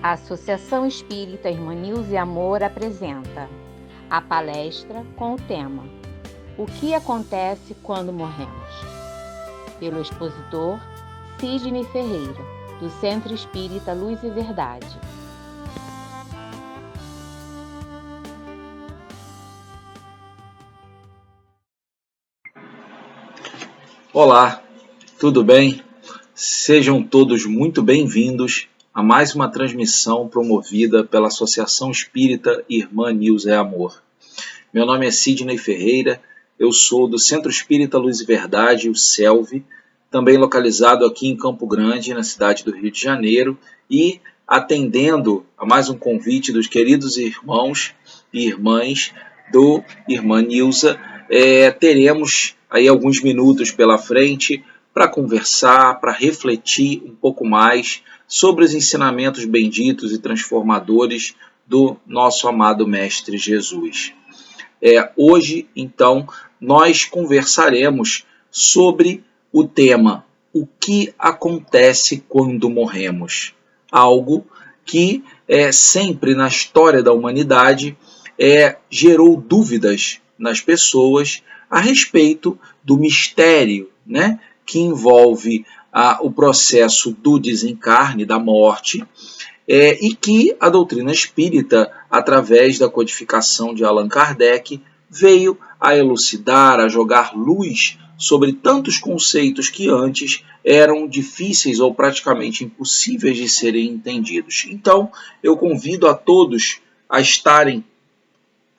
A Associação Espírita Irmã Nilza e Amor apresenta a palestra com o tema O que acontece quando morremos? Pelo expositor Sidney Ferreira, do Centro Espírita Luz e Verdade. Olá, tudo bem? Sejam todos muito bem-vindos a mais uma transmissão promovida pela Associação Espírita Irmã Nilza e Amor. Meu nome é Sidney Ferreira, eu sou do Centro Espírita Luz e Verdade, o CELV, também localizado aqui em Campo Grande, na cidade do Rio de Janeiro, e atendendo a mais um convite dos queridos irmãos e irmãs do Irmã Nilza, teremos aí alguns minutos pela frente para conversar, para refletir um pouco mais sobre os ensinamentos benditos e transformadores do nosso amado Mestre Jesus. Hoje, então, nós conversaremos sobre o tema O que acontece quando morremos? Algo que sempre na história da humanidade gerou dúvidas nas pessoas a respeito do mistério, né, que envolve o processo do desencarne, da morte, e que a doutrina espírita, através da codificação de Allan Kardec, veio a elucidar, a jogar luz sobre tantos conceitos que antes eram difíceis ou praticamente impossíveis de serem entendidos. Então, eu convido a todos a estarem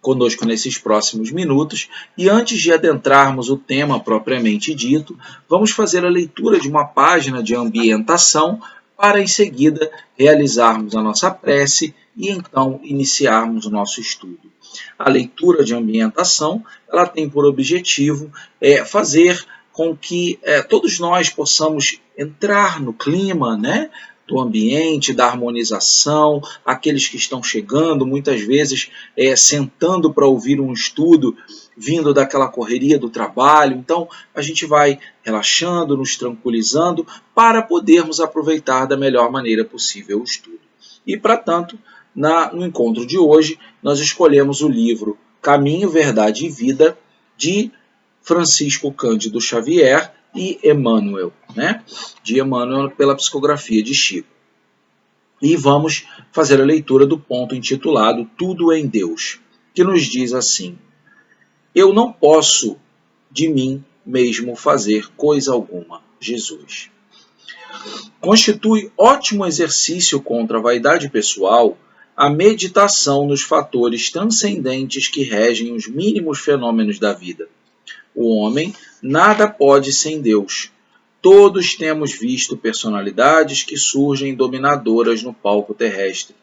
conosco nesses próximos minutos, e antes de adentrarmos o tema propriamente dito, vamos fazer a leitura de uma página de ambientação para em seguida realizarmos a nossa prece e então iniciarmos o nosso estudo. A leitura de ambientação, ela tem por objetivo fazer com que todos nós possamos entrar no clima, né, do ambiente, da harmonização, aqueles que estão chegando, muitas vezes sentando para ouvir um estudo, vindo daquela correria do trabalho. Então, a gente vai relaxando, nos tranquilizando, para podermos aproveitar da melhor maneira possível o estudo. E, para tanto, no encontro de hoje, nós escolhemos o livro Caminho, Verdade e Vida, de Francisco Cândido Xavier, e Emmanuel, né? De Emmanuel pela psicografia de Chico. E vamos fazer a leitura do ponto intitulado Tudo em Deus, que nos diz assim: Eu não posso de mim mesmo fazer coisa alguma, Jesus. Constitui ótimo exercício contra a vaidade pessoal a meditação nos fatores transcendentes que regem os mínimos fenômenos da vida. O homem nada pode sem Deus. Todos temos visto personalidades que surgem dominadoras no palco terrestre,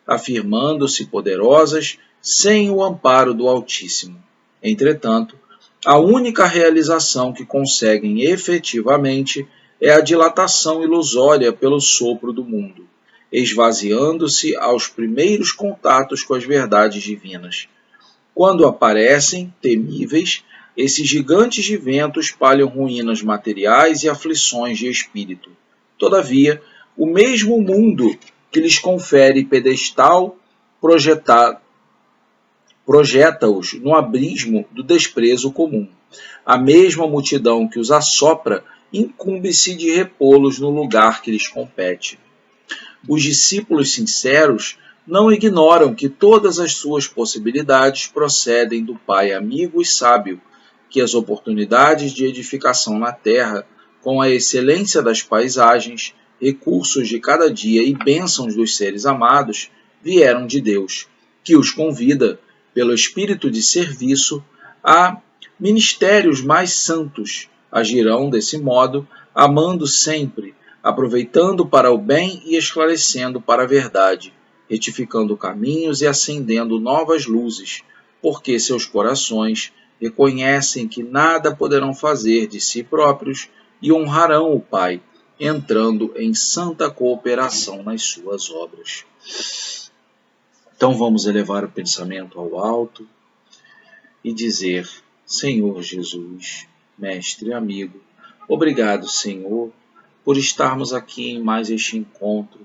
afirmando-se poderosas sem o amparo do Altíssimo. Entretanto, a única realização que conseguem efetivamente é a dilatação ilusória pelo sopro do mundo, esvaziando-se aos primeiros contatos com as verdades divinas. Quando aparecem, temíveis, esses gigantes de vento espalham ruínas materiais e aflições de espírito. Todavia, o mesmo mundo que lhes confere pedestal projeta-os no abismo do desprezo comum. A mesma multidão que os assopra incumbe-se de repô-los no lugar que lhes compete. Os discípulos sinceros não ignoram que todas as suas possibilidades procedem do Pai amigo e sábio, que as oportunidades de edificação na terra, com a excelência das paisagens, recursos de cada dia e bênçãos dos seres amados, vieram de Deus, que os convida, pelo espírito de serviço, a ministérios mais santos. Agirão desse modo, amando sempre, aproveitando para o bem e esclarecendo para a verdade, retificando caminhos e acendendo novas luzes, porque seus corações reconhecem que nada poderão fazer de si próprios e honrarão o Pai, entrando em santa cooperação nas suas obras. Então vamos elevar o pensamento ao alto e dizer: Senhor Jesus, Mestre e amigo, obrigado, Senhor, por estarmos aqui em mais este encontro,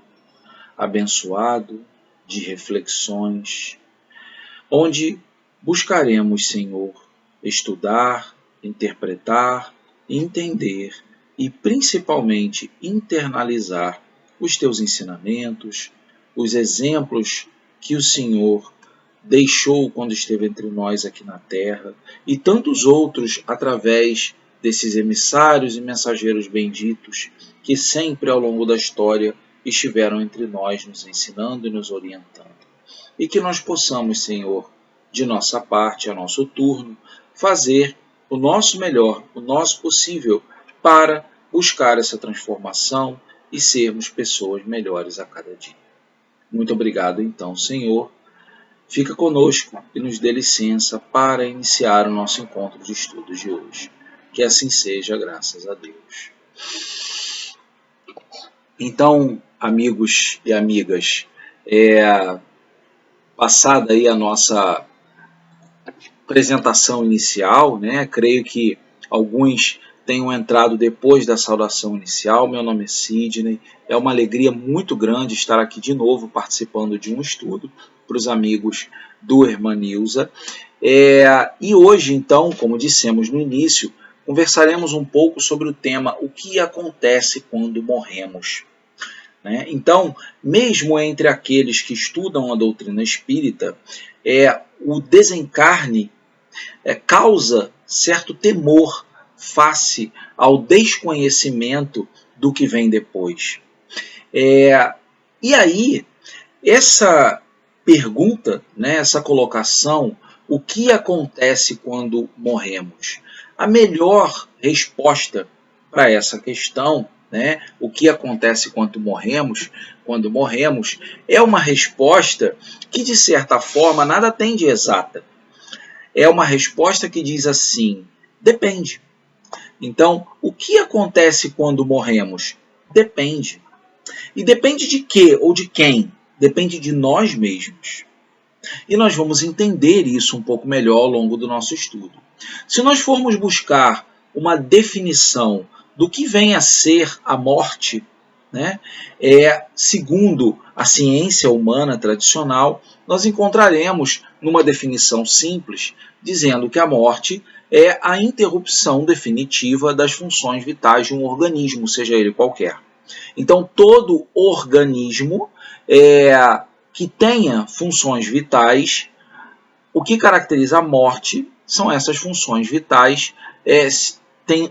abençoado de reflexões, onde buscaremos, Senhor, estudar, interpretar, entender e principalmente internalizar os teus ensinamentos, os exemplos que o Senhor deixou quando esteve entre nós aqui na terra e tantos outros através desses emissários e mensageiros benditos que sempre ao longo da história estiveram entre nós nos ensinando e nos orientando. E que nós possamos, Senhor, de nossa parte, a nosso turno, fazer o nosso melhor, o nosso possível para buscar essa transformação e sermos pessoas melhores a cada dia. Muito obrigado, então, Senhor. Fica conosco e nos dê licença para iniciar o nosso encontro de estudos de hoje. Que assim seja, graças a Deus. Então, amigos e amigas, passada aí a nossa apresentação inicial, né? Creio que alguns tenham entrado depois da saudação inicial. Meu nome é Sidney. É uma alegria muito grande estar aqui de novo participando de um estudo para os amigos do Irmã Nilza. E hoje, então, como dissemos no início, conversaremos um pouco sobre o tema o que acontece quando morremos. Né? Então, mesmo entre aqueles que estudam a doutrina espírita, o desencarne causa certo temor face ao desconhecimento do que vem depois. E aí, essa pergunta, né, essa colocação, o que acontece quando morremos? A melhor resposta para essa questão, né, o que acontece quando morremos, é uma resposta que, de certa forma, nada tem de exata. É uma resposta que diz assim, depende. Então, o que acontece quando morremos? Depende. E depende de quê ou de quem? Depende de nós mesmos. E nós vamos entender isso um pouco melhor ao longo do nosso estudo. Se nós formos buscar uma definição do que vem a ser a morte, né, segundo a ciência humana tradicional, nós encontraremos numa definição simples, dizendo que a morte é a interrupção definitiva das funções vitais de um organismo, seja ele qualquer. Então, todo organismo que tenha funções vitais, o que caracteriza a morte são essas funções vitais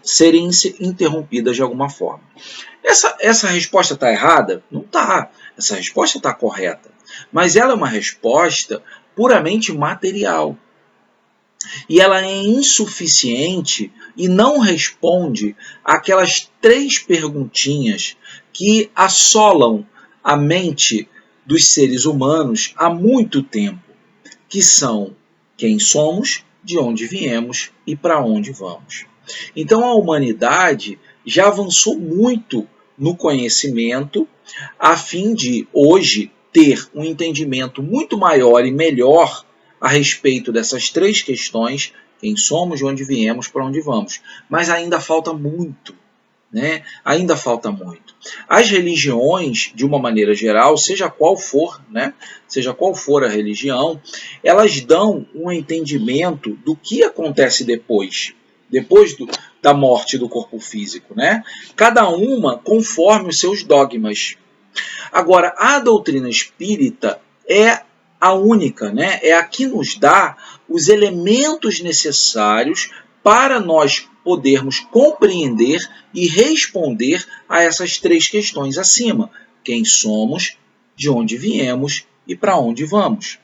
serem interrompidas de alguma forma. Essa resposta está errada? Não está. Essa resposta está correta. Mas ela é uma resposta puramente material. E ela é insuficiente e não responde àquelas 3 perguntinhas que assolam a mente dos seres humanos há muito tempo, que são quem somos, de onde viemos e para onde vamos. Então a humanidade já avançou muito no conhecimento a fim de hoje ter um entendimento muito maior e melhor a respeito dessas 3 questões, quem somos, de onde viemos, para onde vamos. Mas ainda falta muito, né? Ainda falta muito. As religiões, de uma maneira geral, seja qual for, né? Seja qual for a religião, elas dão um entendimento do que acontece depois da morte do corpo físico, né? Cada uma conforme os seus dogmas. Agora, a doutrina espírita é a única, né? É a que nos dá os elementos necessários para nós podermos compreender e responder a essas 3 questões acima. Quem somos, de onde viemos e para onde vamos.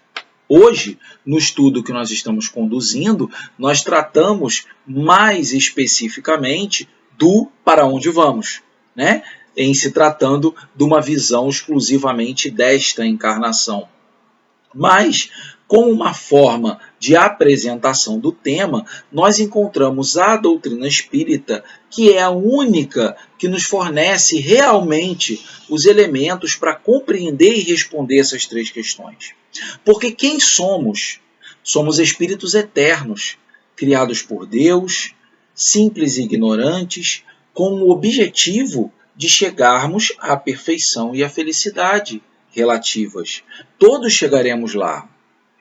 Hoje, no estudo que nós estamos conduzindo, nós tratamos mais especificamente do para onde vamos, né? Em se tratando de uma visão exclusivamente desta encarnação. Mas, como uma forma de apresentação do tema, nós encontramos a doutrina espírita, que é a única que nos fornece realmente os elementos para compreender e responder essas 3 questões. Porque quem somos? Somos espíritos eternos, criados por Deus, simples e ignorantes, com o objetivo de chegarmos à perfeição e à felicidade, relativas. Todos chegaremos lá,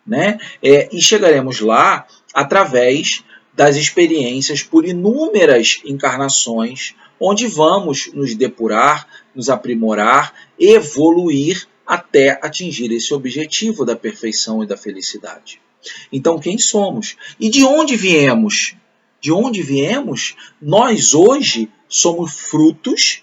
né? E chegaremos lá através das experiências por inúmeras encarnações, onde vamos nos depurar, nos aprimorar, evoluir até atingir esse objetivo da perfeição e da felicidade. Então, quem somos? E de onde viemos? De onde viemos? Nós hoje somos frutos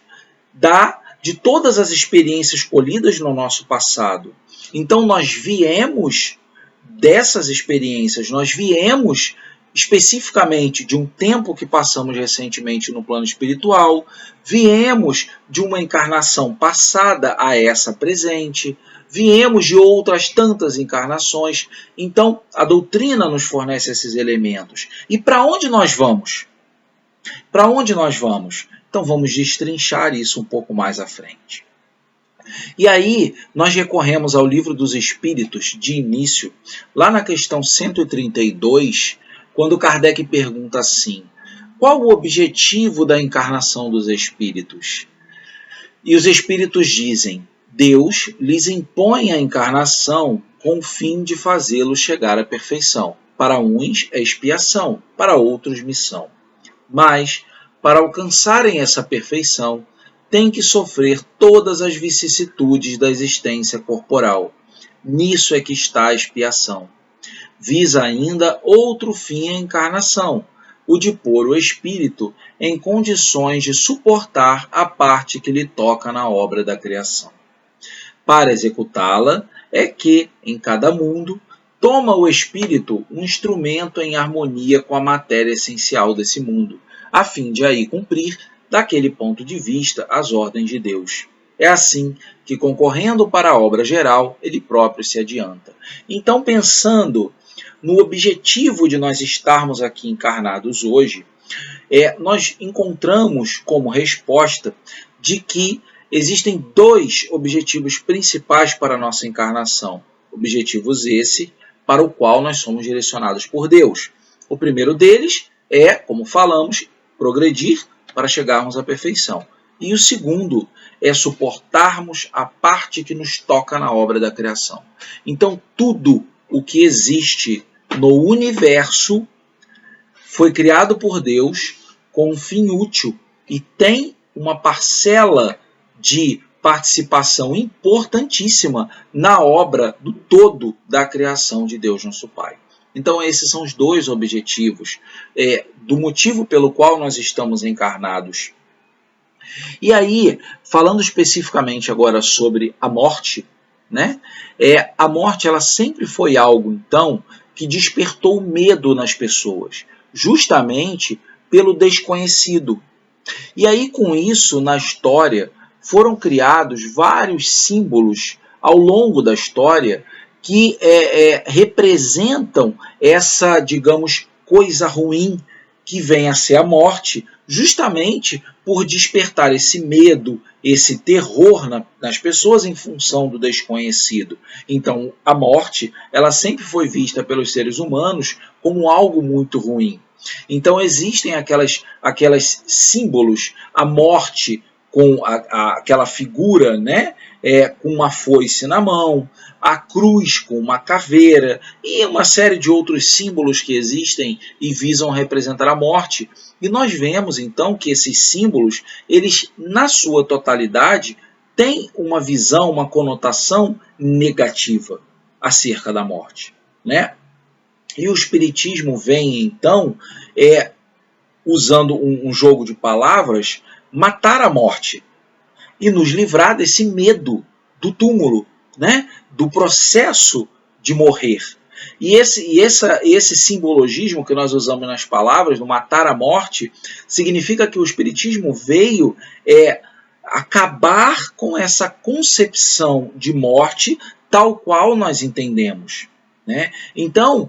de todas as experiências colhidas no nosso passado. Então, nós viemos dessas experiências, nós viemos especificamente de um tempo que passamos recentemente no plano espiritual, viemos de uma encarnação passada a essa presente, viemos de outras tantas encarnações. Então, a doutrina nos fornece esses elementos. E para onde nós vamos? Para onde nós vamos? Então, vamos destrinchar isso um pouco mais à frente. E aí, nós recorremos ao Livro dos Espíritos, de início, lá na questão 132, quando Kardec pergunta assim: qual o objetivo da encarnação dos espíritos? E os espíritos dizem: Deus lhes impõe a encarnação com o fim de fazê-los chegar à perfeição. Para uns é expiação, para outros missão. Mas, para alcançarem essa perfeição, têm que sofrer todas as vicissitudes da existência corporal. Nisso é que está a expiação. Visa ainda outro fim a encarnação, o de pôr o espírito em condições de suportar a parte que lhe toca na obra da criação. Para executá-la é que, em cada mundo, toma o espírito um instrumento em harmonia com a matéria essencial desse mundo, a fim de aí cumprir, daquele ponto de vista, as ordens de Deus. É assim que, concorrendo para a obra geral, ele próprio se adianta. Então, pensando no objetivo de nós estarmos aqui encarnados hoje, nós encontramos como resposta de que existem dois objetivos principais para a nossa encarnação. Objetivos esse para o qual nós somos direcionados por Deus. O primeiro deles é, como falamos, progredir para chegarmos à perfeição. E o segundo é suportarmos a parte que nos toca na obra da criação. Então, tudo o que existe no universo foi criado por Deus com um fim útil e tem uma parcela de participação importantíssima na obra do todo da criação de Deus nosso Pai. Então esses são os dois objetivos do motivo pelo qual nós estamos encarnados. E aí, falando especificamente agora sobre a morte, né? A morte ela sempre foi algo, então, que despertou medo nas pessoas, justamente pelo desconhecido. E aí, com isso, na história, foram criados vários símbolos ao longo da história que representam essa, digamos, coisa ruim que vem a ser a morte, justamente por despertar esse medo, esse terror nas pessoas em função do desconhecido. Então, a morte, ela sempre foi vista pelos seres humanos como algo muito ruim. Então, existem aquelas símbolos, a morte com aquela figura, né, com uma foice na mão, a cruz com uma caveira e uma série de outros símbolos que existem e visam representar a morte. E nós vemos então que esses símbolos, eles na sua totalidade têm uma visão, uma conotação negativa acerca da morte, né? E o Espiritismo vem então, usando um jogo de palavras, matar a morte e nos livrar desse medo do túmulo, né? Do processo de morrer. E esse simbologismo que nós usamos nas palavras, no matar a morte, significa que o Espiritismo veio acabar com essa concepção de morte tal qual nós entendemos, né? Então,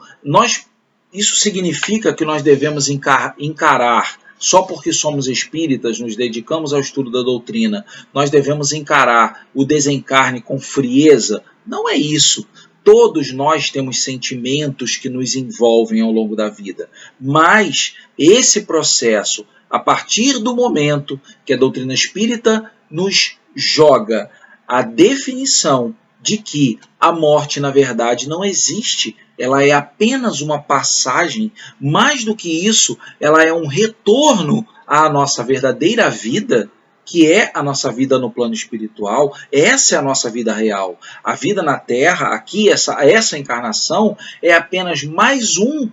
isso significa que nós devemos encarar, só porque somos espíritas, nos dedicamos ao estudo da doutrina, nós devemos encarar o desencarne com frieza? Não é isso. Todos nós temos sentimentos que nos envolvem ao longo da vida. Mas esse processo, a partir do momento que a doutrina espírita nos joga a definição de que a morte, na verdade, não existe. Ela é apenas uma passagem. Mais do que isso, ela é um retorno à nossa verdadeira vida, que é a nossa vida no plano espiritual. Essa é a nossa vida real. A vida na Terra, aqui, essa encarnação, é apenas mais um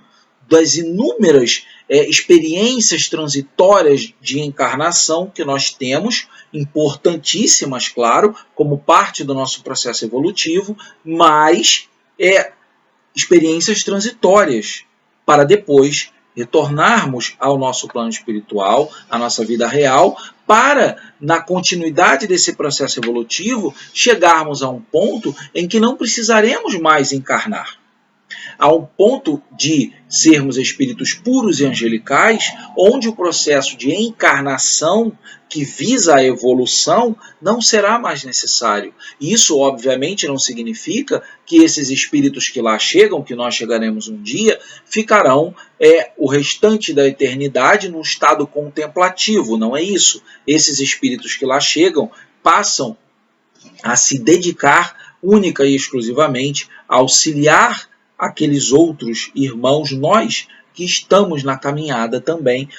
das inúmeras experiências transitórias de encarnação que nós temos, importantíssimas, claro, como parte do nosso processo evolutivo, mas experiências transitórias para depois retornarmos ao nosso plano espiritual, à nossa vida real, para, na continuidade desse processo evolutivo, chegarmos a um ponto em que não precisaremos mais encarnar. A um ponto de sermos espíritos puros e angelicais, onde o processo de encarnação que visa a evolução não será mais necessário. Isso, obviamente, não significa que esses espíritos que lá chegam, que nós chegaremos um dia, ficarão o restante da eternidade num estado contemplativo. Não é isso. Esses espíritos que lá chegam passam a se dedicar única e exclusivamente a auxiliar aqueles outros irmãos, nós que estamos na caminhada também,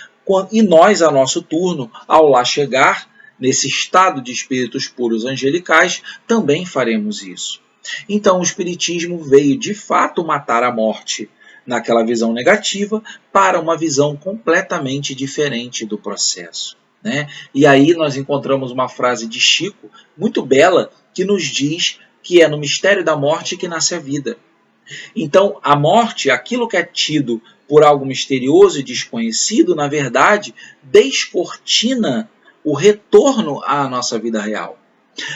e nós, a nosso turno, ao lá chegar, nesse estado de espíritos puros angelicais, também faremos isso. Então o Espiritismo veio de fato matar a morte naquela visão negativa para uma visão completamente diferente do processo, né? E aí nós encontramos uma frase de Chico, muito bela, que nos diz que é no mistério da morte que nasce a vida. Então, a morte, aquilo que é tido por algo misterioso e desconhecido, na verdade, descortina o retorno à nossa vida real.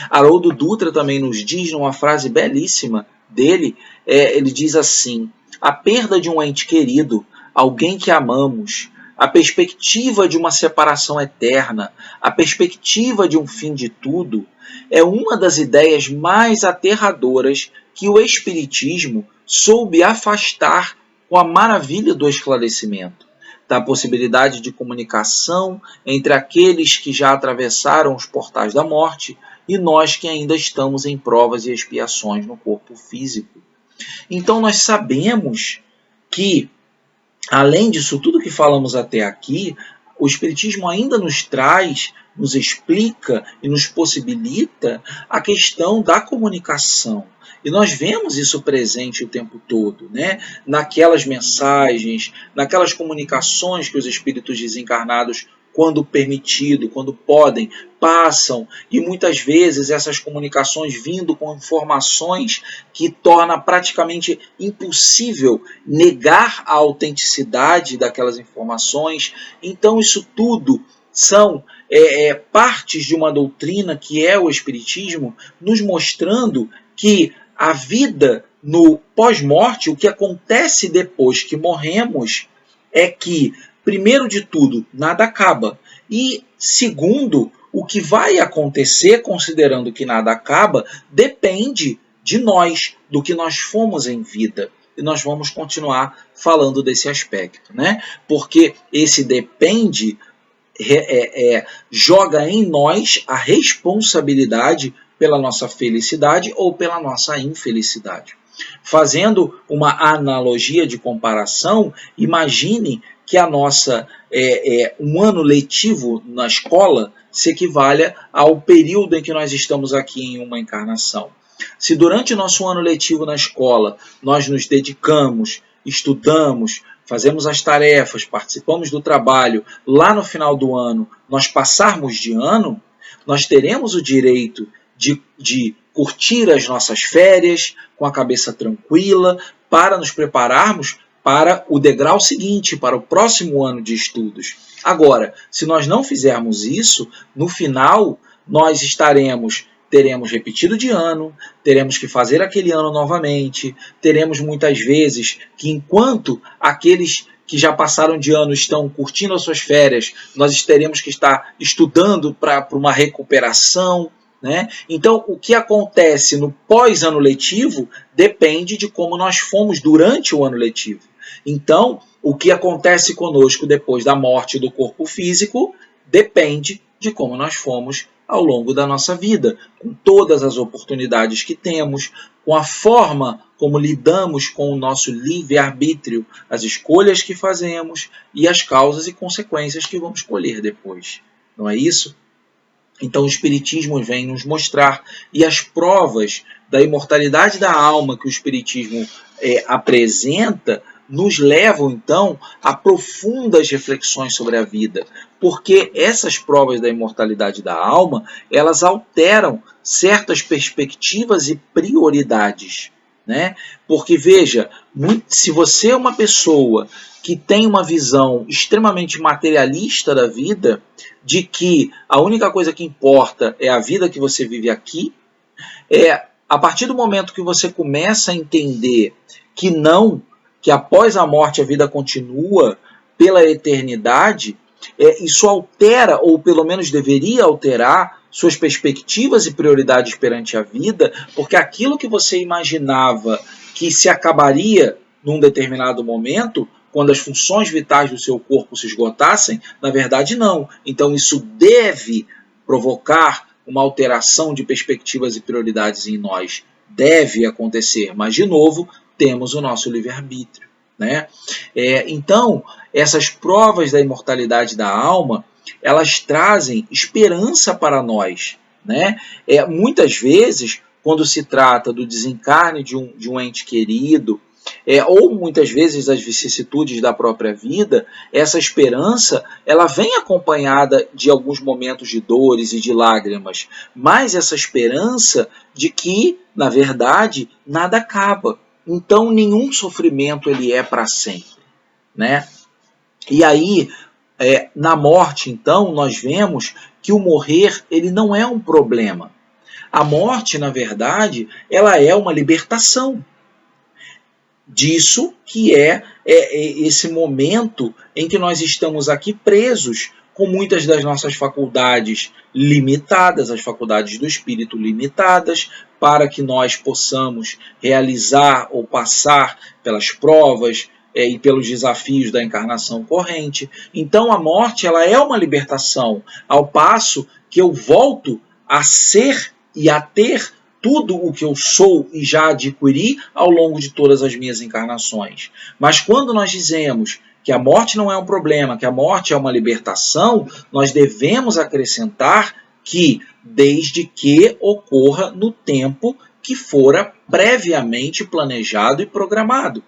Haroldo Dutra também nos diz, numa frase belíssima dele, ele diz assim: a perda de um ente querido, alguém que amamos, a perspectiva de uma separação eterna, a perspectiva de um fim de tudo, é uma das ideias mais aterradoras que o Espiritismo soube afastar com a maravilha do esclarecimento, da possibilidade de comunicação entre aqueles que já atravessaram os portais da morte e nós que ainda estamos em provas e expiações no corpo físico. Então nós sabemos que, além disso tudo que falamos até aqui, o Espiritismo ainda nos traz, nos explica e nos possibilita a questão da comunicação. E nós vemos isso presente o tempo todo, né? Naquelas mensagens, naquelas comunicações que os espíritos desencarnados, quando permitido, quando podem, passam, e muitas vezes essas comunicações vindo com informações que torna praticamente impossível negar a autenticidade daquelas informações. Então isso tudo são partes de uma doutrina que é o Espiritismo, nos mostrando que a vida no pós-morte, o que acontece depois que morremos, é que, primeiro de tudo, nada acaba. E, segundo, o que vai acontecer, considerando que nada acaba, depende de nós, do que nós fomos em vida. E nós vamos continuar falando desse aspecto, né? Porque esse depende joga em nós a responsabilidade pela nossa felicidade ou pela nossa infelicidade. Fazendo uma analogia de comparação, imagine que a nossa um ano letivo na escola se equivalha ao período em que nós estamos aqui em uma encarnação. Se durante o nosso ano letivo na escola nós nos dedicamos, estudamos, fazemos as tarefas, participamos do trabalho, lá no final do ano nós passarmos de ano, nós teremos o direito de curtir as nossas férias com a cabeça tranquila, para nos prepararmos para o degrau seguinte, para o próximo ano de estudos. Agora, se nós não fizermos isso, no final nós teremos repetido de ano, teremos que fazer aquele ano novamente, teremos muitas vezes que, enquanto aqueles que já passaram de ano estão curtindo as suas férias, nós teremos que estar estudando para uma recuperação, né? Então, o que acontece no pós-ano letivo depende de como nós fomos durante o ano letivo. Então, o que acontece conosco depois da morte do corpo físico depende de como nós fomos ao longo da nossa vida, com todas as oportunidades que temos, com a forma como lidamos com o nosso livre-arbítrio, as escolhas que fazemos e as causas e consequências que vamos colher depois. Não é isso? Então o Espiritismo vem nos mostrar, e as provas da imortalidade da alma que o Espiritismo apresenta nos levam, então, a profundas reflexões sobre a vida, porque essas provas da imortalidade da alma, elas alteram certas perspectivas e prioridades, né? Porque, veja, se você é uma pessoa que tem uma visão extremamente materialista da vida, de que a única coisa que importa é a vida que você vive aqui, a partir do momento que você começa a entender que após a morte a vida continua pela eternidade, isso altera, ou pelo menos deveria alterar, suas perspectivas e prioridades perante a vida, porque aquilo que você imaginava que se acabaria num determinado momento, quando as funções vitais do seu corpo se esgotassem, na verdade não. Então isso deve provocar uma alteração de perspectivas e prioridades em nós. Deve acontecer, mas de novo, temos o nosso livre-arbítrio, né? Então, essas provas da imortalidade da alma, elas trazem esperança para nós, né? Muitas vezes, quando se trata do desencarne de um ente querido, ou muitas vezes as vicissitudes da própria vida, essa esperança ela vem acompanhada de alguns momentos de dores e de lágrimas, mas essa esperança de que, na verdade, nada acaba. Então, nenhum sofrimento ele é para sempre, né? E aí, na morte, então, nós vemos que o morrer ele não é um problema. A morte, na verdade, ela é uma libertação disso que é esse momento em que nós estamos aqui presos com muitas das nossas faculdades limitadas, as faculdades do espírito limitadas, para que nós possamos realizar ou passar pelas provas e pelos desafios da encarnação corrente. Então a morte ela é uma libertação, ao passo que eu volto a ser e a ter tudo o que eu sou e já adquiri ao longo de todas as minhas encarnações. Mas quando nós dizemos que a morte não é um problema, que a morte é uma libertação, nós devemos acrescentar que desde que ocorra no tempo que fora previamente planejado e programado.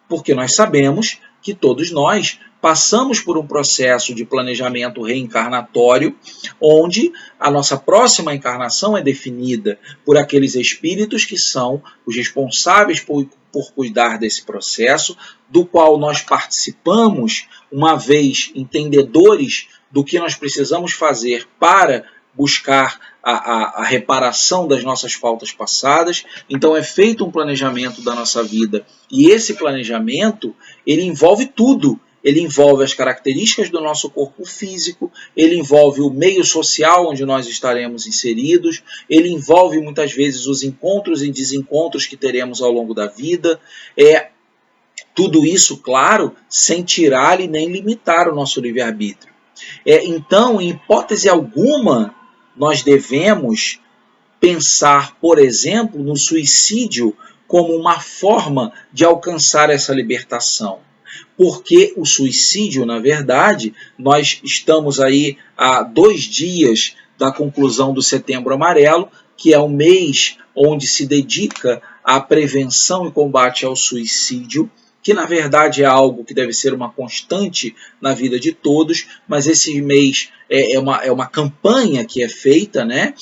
Porque nós sabemos que todos nós passamos por um processo de planejamento reencarnatório, onde a nossa próxima encarnação é definida por aqueles espíritos que são os responsáveis por cuidar desse processo, do qual nós participamos, uma vez entendedores do que nós precisamos fazer para buscar a reparação das nossas faltas passadas. Então é feito um planejamento da nossa vida, e esse planejamento ele envolve tudo. Ele envolve as características do nosso corpo físico, ele envolve o meio social onde nós estaremos inseridos, ele envolve muitas vezes os encontros e desencontros que teremos ao longo da vida. Tudo isso, claro, sem tirar e nem limitar o nosso livre-arbítrio. Então, em hipótese alguma, nós devemos pensar, por exemplo, no suicídio como uma forma de alcançar essa libertação. Porque o suicídio, na verdade, nós estamos aí há 2 dias da conclusão do Setembro Amarelo, que é um mês onde se dedica à prevenção e combate ao suicídio, que na verdade é algo que deve ser uma constante na vida de todos, mas esse mês é uma campanha que é feita, né,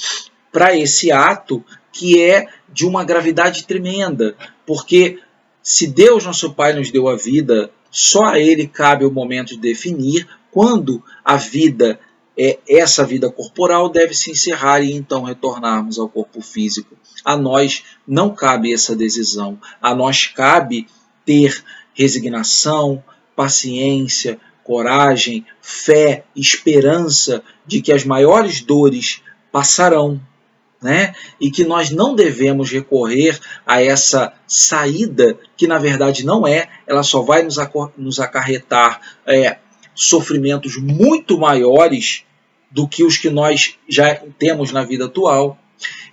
para esse ato que é de uma gravidade tremenda, porque se Deus, nosso Pai, nos deu a vida, só a Ele cabe o momento de definir quando a vida, essa vida corporal, deve se encerrar e então retornarmos ao corpo físico. A nós não cabe essa decisão, a nós cabe ter resignação, paciência, coragem, fé, esperança de que as maiores dores passarão, né? E que nós não devemos recorrer a essa saída que na verdade não ela só vai nos acarretar sofrimentos muito maiores do que os que nós já temos na vida atual.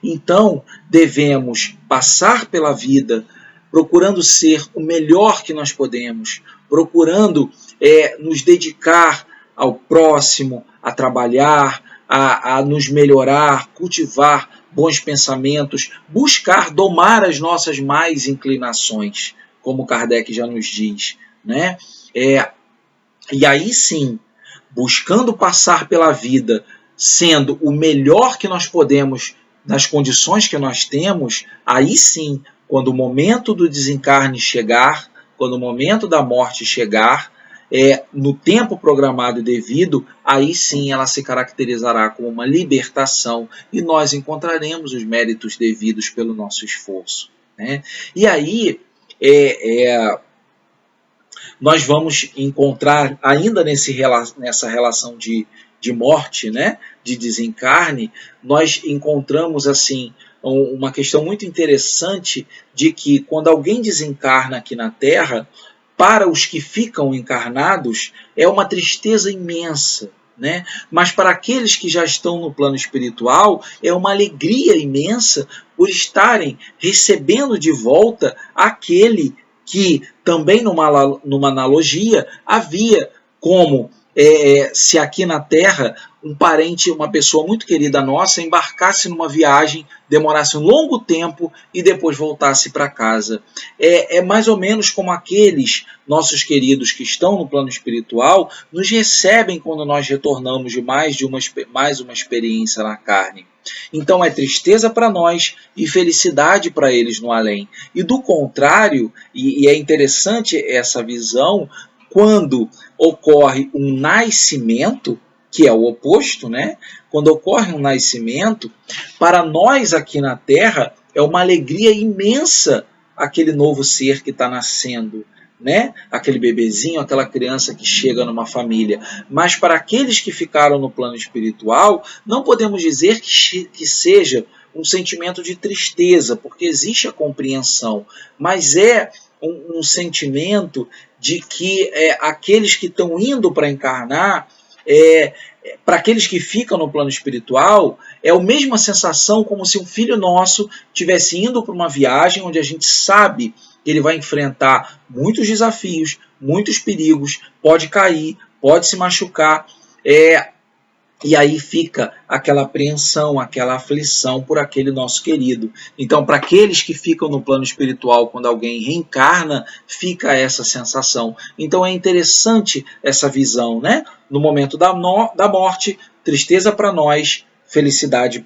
Então, devemos passar pela vida procurando ser o melhor que nós podemos, procurando nos dedicar ao próximo, a trabalhar, a nos melhorar, cultivar bons pensamentos, buscar domar as nossas más inclinações, como Kardec já nos diz, né? E aí sim, buscando passar pela vida sendo o melhor que nós podemos nas condições que nós temos, aí sim, quando o momento do desencarne chegar, quando o momento da morte chegar, no tempo programado e devido, aí sim ela se caracterizará como uma libertação e nós encontraremos os méritos devidos pelo nosso esforço, né? E aí nós vamos encontrar ainda nessa relação de morte, né, de desencarne, nós encontramos assim uma questão muito interessante de que quando alguém desencarna aqui na Terra, para os que ficam encarnados é uma tristeza imensa, né? Mas para aqueles que já estão no plano espiritual é uma alegria imensa por estarem recebendo de volta aquele que também numa analogia havia como se aqui na Terra um parente, uma pessoa muito querida nossa, embarcasse numa viagem, demorasse um longo tempo e depois voltasse para casa. É mais ou menos como aqueles nossos queridos que estão no plano espiritual nos recebem quando nós retornamos de mais uma experiência na carne. Então é tristeza para nós e felicidade para eles no além. E do contrário, e é interessante essa visão, quando ocorre um nascimento, que é o oposto, né? Quando ocorre um nascimento, para nós aqui na Terra é uma alegria imensa aquele novo ser que está nascendo, né? Aquele bebezinho, aquela criança que chega numa família. Mas para aqueles que ficaram no plano espiritual, não podemos dizer que seja um sentimento de tristeza, porque existe a compreensão, mas é um sentimento de que aqueles que estão indo para encarnar, para aqueles que ficam no plano espiritual, é a mesma sensação como se um filho nosso estivesse indo para uma viagem onde a gente sabe que ele vai enfrentar muitos desafios, muitos perigos, pode cair, pode se machucar, e aí fica aquela apreensão, aquela aflição por aquele nosso querido. Então, para aqueles que ficam no plano espiritual, quando alguém reencarna, fica essa sensação. Então, é interessante essa visão, né? No momento da morte, tristeza para nós, felicidade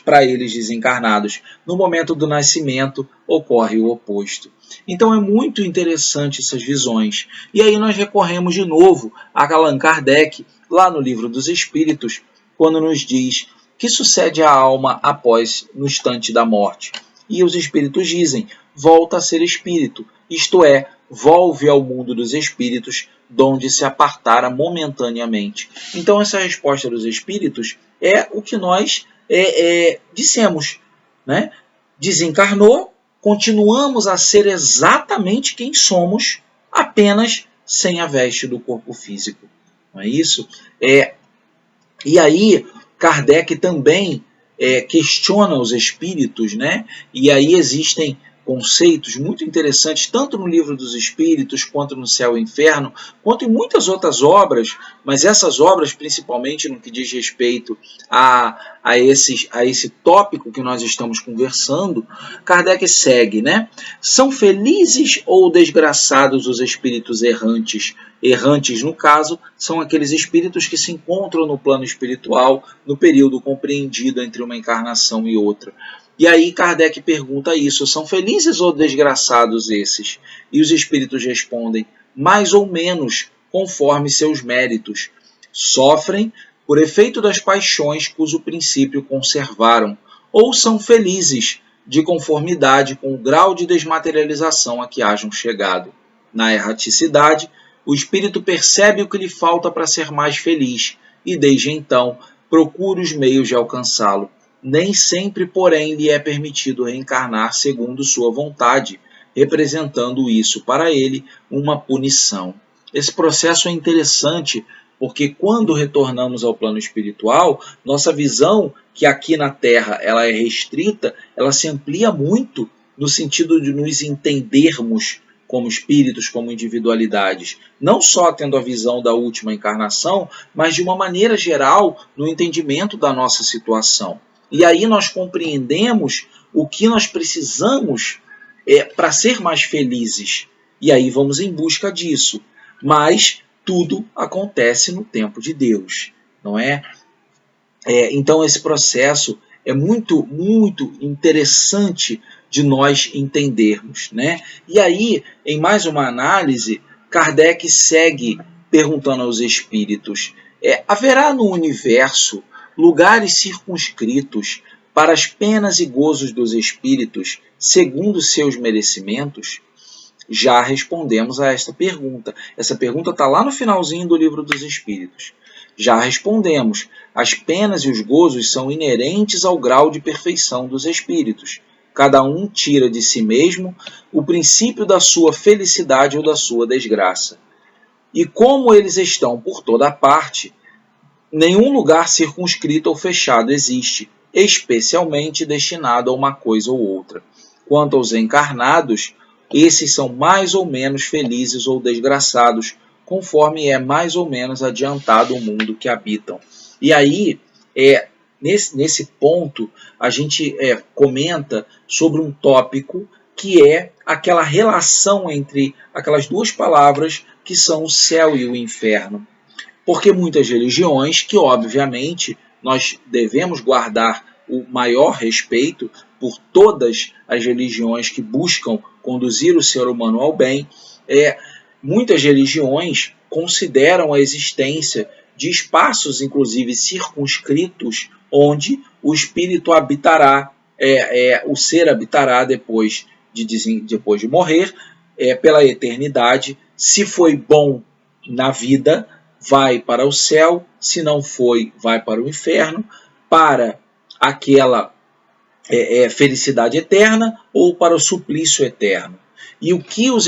para eles desencarnados. No momento do nascimento, ocorre o oposto. Então, é muito interessante essas visões. E aí nós recorremos de novo a Allan Kardec, lá no Livro dos Espíritos, quando nos diz que sucede à alma no instante da morte. E os espíritos dizem, volta a ser espírito, isto é, volve ao mundo dos espíritos, donde se apartara momentaneamente. Então essa resposta dos espíritos é o que nós dissemos, né? Desencarnou, continuamos a ser exatamente quem somos, apenas sem a veste do corpo físico. Não é isso? E aí, Kardec também questiona os espíritos, né? E aí existem conceitos muito interessantes, tanto no Livro dos Espíritos, quanto no Céu e Inferno, quanto em muitas outras obras, mas essas obras, principalmente no que diz respeito a esse tópico que nós estamos conversando, Kardec segue, né? São felizes ou desgraçados os espíritos errantes? Errantes, no caso, são aqueles espíritos que se encontram no plano espiritual no período compreendido entre uma encarnação e outra. E aí Kardec pergunta isso, são felizes ou desgraçados esses? E os espíritos respondem, mais ou menos, conforme seus méritos. Sofrem por efeito das paixões cujo princípio conservaram, ou são felizes de conformidade com o grau de desmaterialização a que hajam chegado. Na erraticidade, o espírito percebe o que lhe falta para ser mais feliz e, desde então, procura os meios de alcançá-lo. Nem sempre, porém, lhe é permitido reencarnar segundo sua vontade, representando isso para ele uma punição. Esse processo é interessante Porque quando retornamos ao plano espiritual, nossa visão, que aqui na Terra ela é restrita, ela se amplia muito no sentido de nos entendermos como espíritos, como individualidades. Não só tendo a visão da última encarnação, mas de uma maneira geral no entendimento da nossa situação. E aí nós compreendemos o que nós precisamos para ser mais felizes. E aí vamos em busca disso. Mas tudo acontece no tempo de Deus, não é? Então esse processo é muito, muito interessante de nós entendermos, né? E aí, em mais uma análise, Kardec segue perguntando aos espíritos: haverá no universo lugares circunscritos para as penas e gozos dos espíritos, segundo seus merecimentos? Já respondemos a esta pergunta. Essa pergunta está lá no finalzinho do Livro dos Espíritos. Já respondemos. As penas e os gozos são inerentes ao grau de perfeição dos espíritos. Cada um tira de si mesmo o princípio da sua felicidade ou da sua desgraça. E como eles estão por toda parte, nenhum lugar circunscrito ou fechado existe, especialmente destinado a uma coisa ou outra. Quanto aos encarnados, esses são mais ou menos felizes ou desgraçados, conforme é mais ou menos adiantado o mundo que habitam. E aí, nesse ponto, a gente comenta sobre um tópico que é aquela relação entre aquelas duas palavras que são o céu e o inferno. Porque muitas religiões, que obviamente nós devemos guardar o maior respeito por todas as religiões que buscam conduzir o ser humano ao bem, muitas religiões consideram a existência de espaços, inclusive circunscritos, onde o espírito habitará, o ser habitará depois de morrer, pela eternidade. Se foi bom na vida, vai para o céu; se não foi, vai para o inferno, para aquela felicidade eterna ou para o suplício eterno. E o que os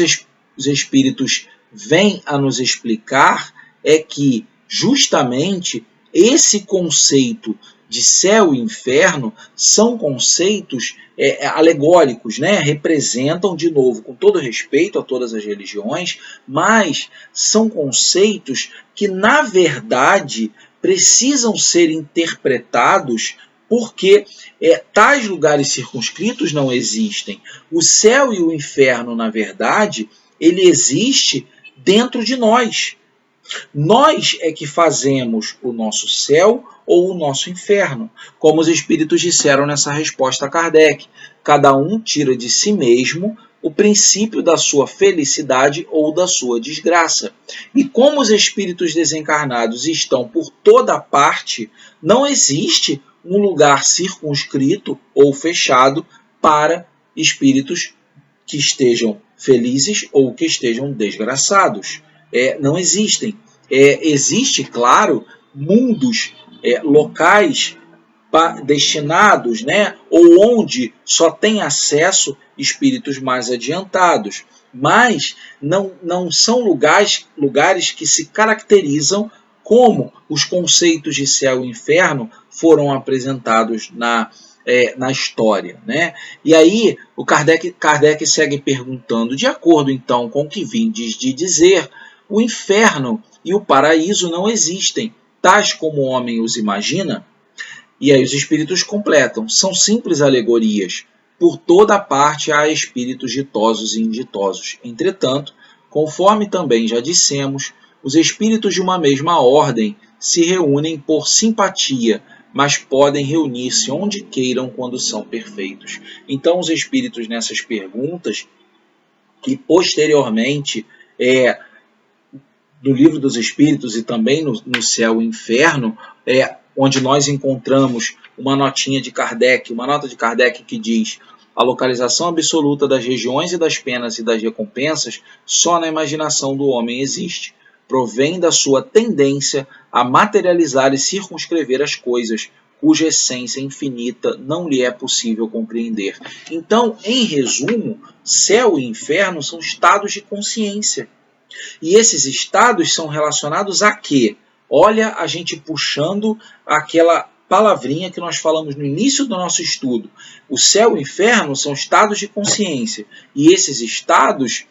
espíritos vêm a nos explicar é que justamente esse conceito de céu e inferno são conceitos alegóricos, né? Representam, de novo, com todo respeito a todas as religiões, mas são conceitos que, na verdade, precisam ser interpretados porque tais lugares circunscritos não existem. O céu e o inferno, na verdade, ele existe dentro de nós. Nós é que fazemos o nosso céu ou o nosso inferno. Como os espíritos disseram nessa resposta a Kardec, cada um tira de si mesmo o princípio da sua felicidade ou da sua desgraça. E como os espíritos desencarnados estão por toda parte, não existe um lugar circunscrito ou fechado para espíritos que estejam felizes ou que estejam desgraçados. Não existem. Existe, claro, mundos locais destinados, né, ou onde só tem acesso espíritos mais adiantados, mas não são lugares que se caracterizam como os conceitos de céu e inferno foram apresentados na história, né? E aí o Kardec segue perguntando: de acordo então com o que vindes de dizer, o inferno e o paraíso não existem, tais como o homem os imagina? E aí os espíritos completam: são simples alegorias. Por toda parte há espíritos ditosos e inditosos. Entretanto, conforme também já dissemos, os espíritos de uma mesma ordem se reúnem por simpatia, mas podem reunir-se onde queiram quando são perfeitos. Então os espíritos nessas perguntas, que posteriormente no Livro dos Espíritos e também no Céu e Inferno, onde nós encontramos uma notinha de Kardec, uma nota de Kardec que diz: a localização absoluta das regiões e das penas e das recompensas só na imaginação do homem existe. Provém da sua tendência a materializar e circunscrever as coisas, cuja essência infinita não lhe é possível compreender. Então, em resumo, céu e inferno são estados de consciência. E esses estados são relacionados a quê? Olha a gente puxando aquela palavrinha que nós falamos no início do nosso estudo. O céu e o inferno são estados de consciência. E esses estados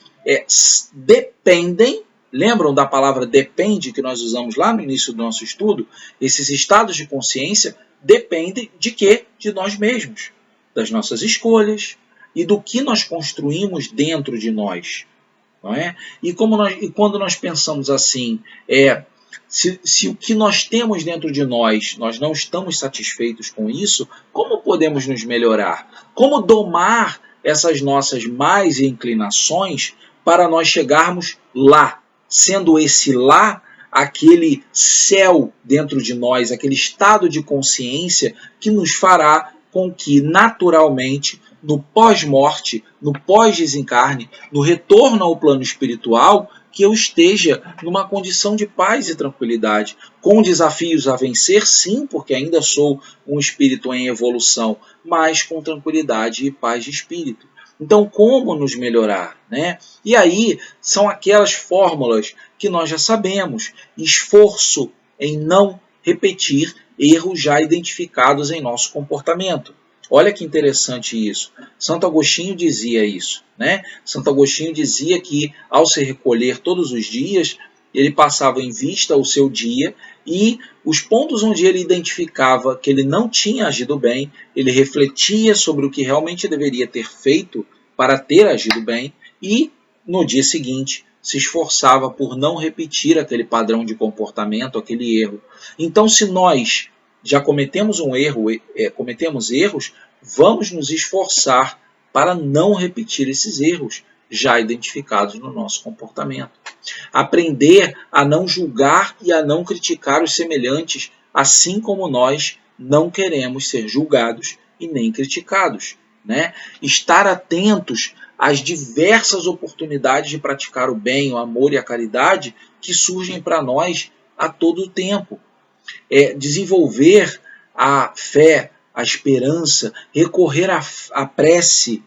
dependem, lembram da palavra depende que nós usamos lá no início do nosso estudo? Esses estados de consciência dependem de quê? De nós mesmos, das nossas escolhas e do que nós construímos dentro de nós. Não é? E quando nós pensamos assim, se o que nós temos dentro de nós não estamos satisfeitos com isso, como podemos nos melhorar? Como domar essas nossas más inclinações para nós chegarmos lá, sendo esse lá aquele céu dentro de nós, aquele estado de consciência que nos fará com que naturalmente no pós-morte, no pós-desencarne, no retorno ao plano espiritual, que eu esteja numa condição de paz e tranquilidade, com desafios a vencer, sim, porque ainda sou um espírito em evolução, mas com tranquilidade e paz de espírito. Então, como nos melhorar, né? E aí são aquelas fórmulas que nós já sabemos: esforço em não repetir erros já identificados em nosso comportamento. Olha que interessante isso. Santo Agostinho dizia isso, né? Santo Agostinho dizia que, ao se recolher todos os dias, ele passava em vista o seu dia e os pontos onde ele identificava que ele não tinha agido bem, ele refletia sobre o que realmente deveria ter feito para ter agido bem e, no dia seguinte, se esforçava por não repetir aquele padrão de comportamento, aquele erro. Então, se nós já cometemos um erro, cometemos erros, vamos nos esforçar para não repetir esses erros já identificados no nosso comportamento. Aprender a não julgar e a não criticar os semelhantes, assim como nós não queremos ser julgados e nem criticados, né? Estar atentos às diversas oportunidades de praticar o bem, o amor e a caridade que surgem para nós a todo tempo. Desenvolver a fé, a esperança, recorrer à prece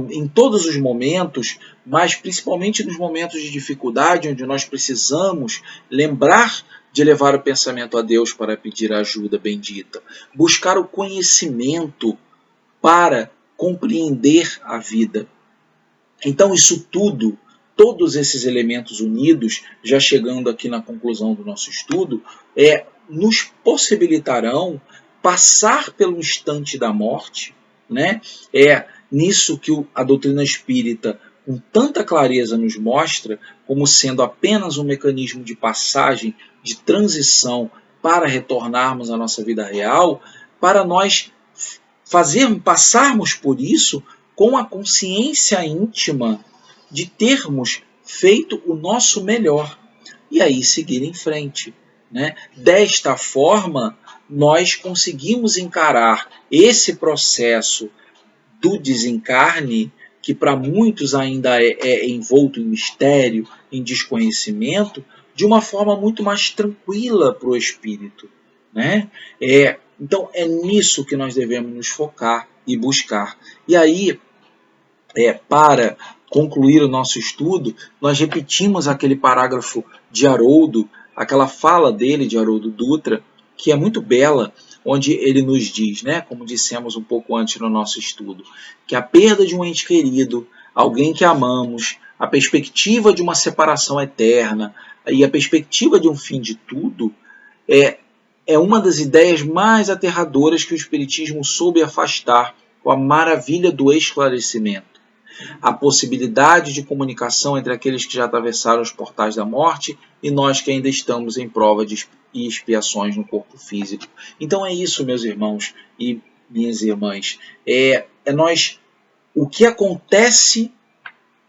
em todos os momentos, mas principalmente nos momentos de dificuldade, onde nós precisamos lembrar de levar o pensamento a Deus para pedir a ajuda bendita. Buscar o conhecimento para compreender a vida. Então isso tudo, todos esses elementos unidos, já chegando aqui na conclusão do nosso estudo, nos possibilitarão passar pelo instante da morte, né? Nisso que a doutrina espírita com tanta clareza nos mostra como sendo apenas um mecanismo de passagem, de transição para retornarmos à nossa vida real, para nós passarmos por isso com a consciência íntima de termos feito o nosso melhor e aí seguir em frente, né? Desta forma, nós conseguimos encarar esse processo do desencarne, que para muitos ainda é envolto em mistério, em desconhecimento, de uma forma muito mais tranquila para o espírito, né? Então é nisso que nós devemos nos focar e buscar. E aí, para concluir o nosso estudo, nós repetimos aquele parágrafo de Haroldo, aquela fala dele, de Haroldo Dutra, que é muito bela, onde ele nos diz, né, como dissemos um pouco antes no nosso estudo, que a perda de um ente querido, alguém que amamos, a perspectiva de uma separação eterna e a perspectiva de um fim de tudo é uma das ideias mais aterradoras que o Espiritismo soube afastar com a maravilha do esclarecimento. A possibilidade de comunicação entre aqueles que já atravessaram os portais da morte e nós que ainda estamos em prova e expiações no corpo físico. Então é isso, meus irmãos e minhas irmãs. O que acontece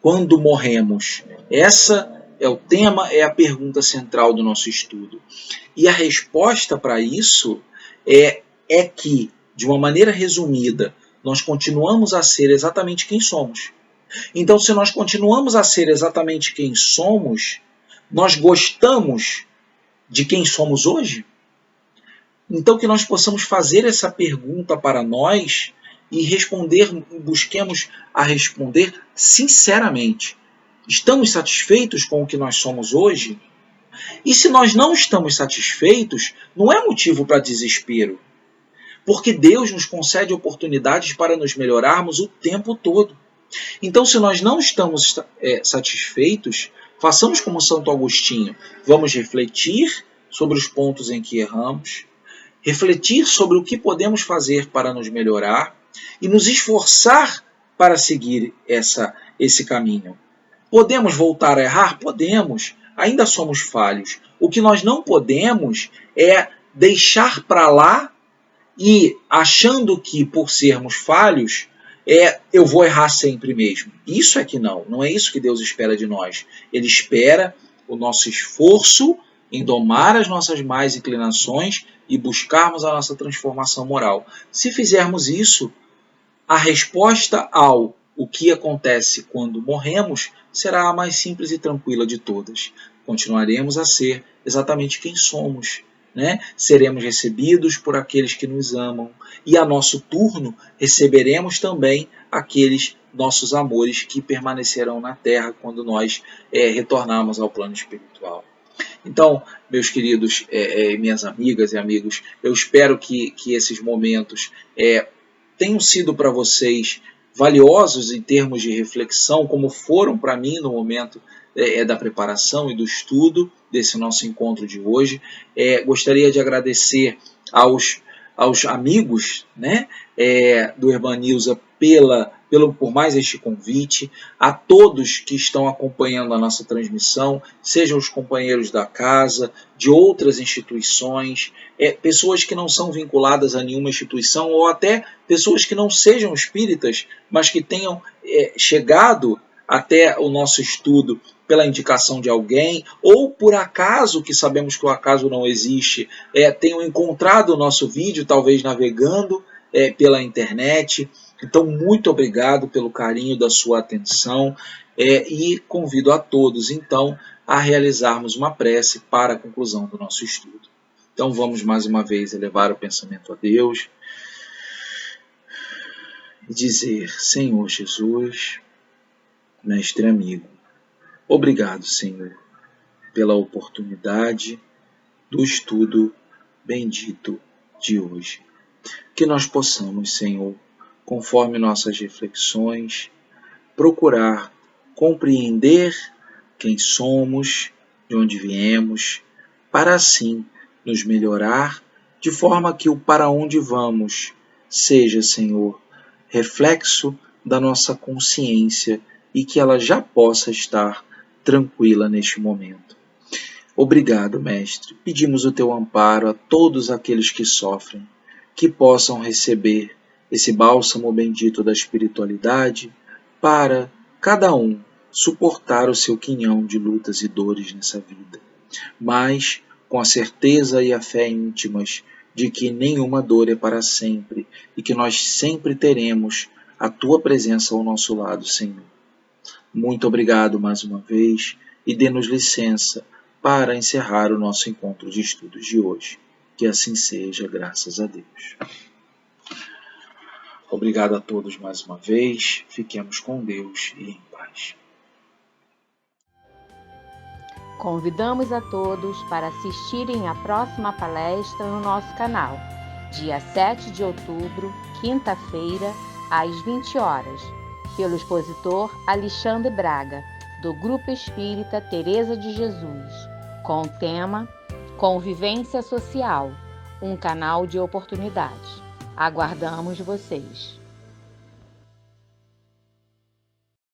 quando morremos? Essa é o tema, é a pergunta central do nosso estudo. E a resposta para isso é que, de uma maneira resumida, nós continuamos a ser exatamente quem somos. Então, se nós continuamos a ser exatamente quem somos, nós gostamos de quem somos hoje? Então, que nós possamos fazer essa pergunta para nós e busquemos a responder sinceramente. Estamos satisfeitos com o que nós somos hoje? E se nós não estamos satisfeitos, não é motivo para desespero. Porque Deus nos concede oportunidades para nos melhorarmos o tempo todo. Então, se nós não estamos satisfeitos, façamos como Santo Agostinho. Vamos refletir sobre os pontos em que erramos, refletir sobre o que podemos fazer para nos melhorar e nos esforçar para seguir esse caminho. Podemos voltar a errar? Podemos. Ainda somos falhos. O que nós não podemos é deixar para lá e achando que por sermos falhos, eu vou errar sempre mesmo. Isso é que não é isso que Deus espera de nós. Ele espera o nosso esforço em domar as nossas más inclinações e buscarmos a nossa transformação moral. Se fizermos isso, a resposta ao o que acontece quando morremos será a mais simples e tranquila de todas. Continuaremos a ser exatamente quem somos, né? Seremos recebidos por aqueles que nos amam e a nosso turno receberemos também aqueles nossos amores que permanecerão na terra quando nós retornarmos ao plano espiritual. Então, meus queridos, minhas amigas e amigos, eu espero que esses momentos tenham sido para vocês valiosos em termos de reflexão, como foram para mim no momento da preparação e do estudo desse nosso encontro de hoje. Gostaria de agradecer aos amigos, né, do Irmã Nilza por mais este convite, a todos que estão acompanhando a nossa transmissão, sejam os companheiros da casa, de outras instituições, pessoas que não são vinculadas a nenhuma instituição, ou até pessoas que não sejam espíritas, mas que tenham chegado até o nosso estudo pela indicação de alguém, ou por acaso, que sabemos que o acaso não existe, tenham encontrado o nosso vídeo, talvez navegando pela internet. Então, muito obrigado pelo carinho da sua atenção e convido a todos, então, a realizarmos uma prece para a conclusão do nosso estudo. Então, vamos mais uma vez elevar o pensamento a Deus e dizer: Senhor Jesus, Mestre amigo, obrigado, Senhor, pela oportunidade do estudo bendito de hoje. Que nós possamos, Senhor, conforme nossas reflexões, procurar compreender quem somos, de onde viemos, para assim nos melhorar, de forma que o para onde vamos seja, Senhor, reflexo da nossa consciência e que ela já possa estar tranquila neste momento. Obrigado, Mestre. Pedimos o teu amparo a todos aqueles que sofrem, que possam receber esse bálsamo bendito da espiritualidade para cada um suportar o seu quinhão de lutas e dores nessa vida, mas com a certeza e a fé íntimas de que nenhuma dor é para sempre e que nós sempre teremos a tua presença ao nosso lado, Senhor. Muito obrigado mais uma vez e dê-nos licença para encerrar o nosso encontro de estudos de hoje. Que assim seja, graças a Deus. Obrigado a todos mais uma vez. Fiquemos com Deus e em paz. Convidamos a todos para assistirem à próxima palestra no nosso canal, dia 7 de outubro, quinta-feira, às 20 horas, pelo expositor Alexandre Braga, do Grupo Espírita Teresa de Jesus, com o tema Convivência Social, um canal de oportunidade. Aguardamos vocês!